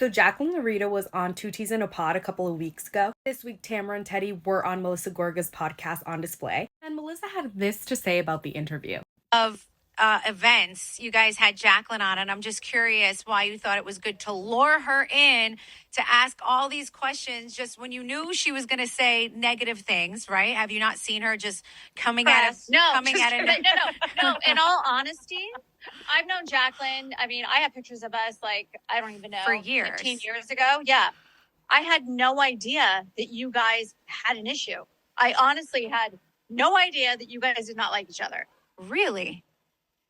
So Jaqueline and Laurita was on Two Teas in a Pod a couple of weeks ago. This week, Tamara and Teddy were on Melissa Gorga's podcast On Display. And Melissa had this to say about the interview. Of events, you guys had Jaqueline on, and I'm just curious why you thought it was good to lure her in to ask all these questions just when you knew she was going to say negative things, right? Have you not seen her just coming at us? No. In all honesty, I've known Jaqueline. I mean, I have pictures of us, like, I don't even know. For years. 15 years ago. Yeah. I had no idea that you guys had an issue. I honestly had no idea that you guys did not like each other. Really?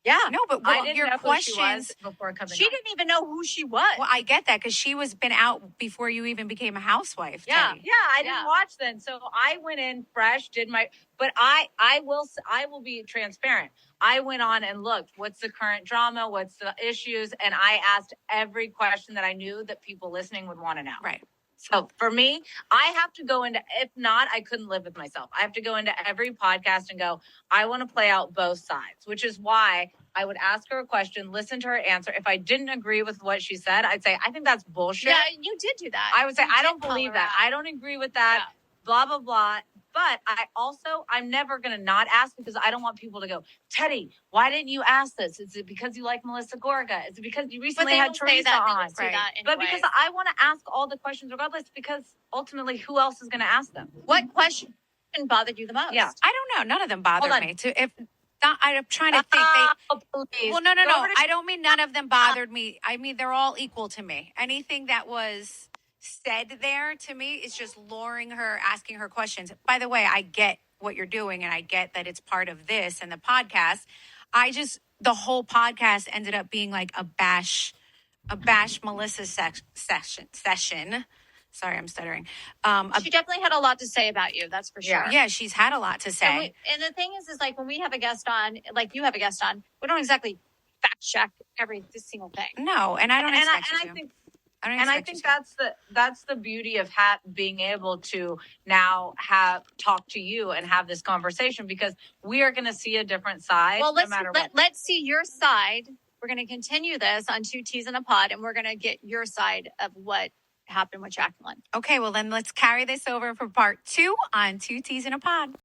Yeah. No, but I didn't your know questions who she was before coming. She didn't even know who she was. Well, I get that because she was been out before you even became a housewife. Yeah. Teddy. Yeah, I didn't watch then, so I went in fresh, did my. But I will be transparent. I went on and looked. What's the current drama? What's the issues? And I asked every question that I knew that people listening would want to know. Right. So for me, I have to go into, if not, I couldn't live with myself. I have to go into every podcast and go, I want to play out both sides, which is why I would ask her a question, listen to her answer. If I didn't agree with what she said, I'd say, I think that's bullshit. Yeah, you did do that. I would say, You I did don't call believe her that. out. I don't agree with that. Yeah. Blah, blah, blah. But I'm never going to not ask because I don't want people to go, Teddy, why didn't you ask this? Is it because you like Melissa Gorga? Is it because you recently had Teresa on? But because I want to ask all the questions regardless, because ultimately, who else is going to ask them? What question bothered you the most? Yeah. I don't know. None of them bothered Hold on. me. I'm trying to think. Please. Well, no. Go over to- I don't mean none of them bothered me. I mean, they're all equal to me. Anything that was said there to me is just luring her, asking her questions. By the way, I get what you're doing and I get that it's part of this and the podcast. The whole podcast ended up being like a bash Melissa session. Sorry, I'm stuttering. She definitely had a lot to say about you. That's for sure. Yeah, she's had a lot to say. And the thing is like when we have a guest on, like you have a guest on, we don't exactly fact check every single thing. No, and I don't expect you to. I think that's the beauty of being able to now talk to you and have this conversation because we are going to see a different side. Well, what. Let's see your side. We're going to continue this on Two Teas in a Pod, and we're going to get your side of what happened with Jaqueline. Okay, well then let's carry this over for part 2 on Two Teas in a Pod.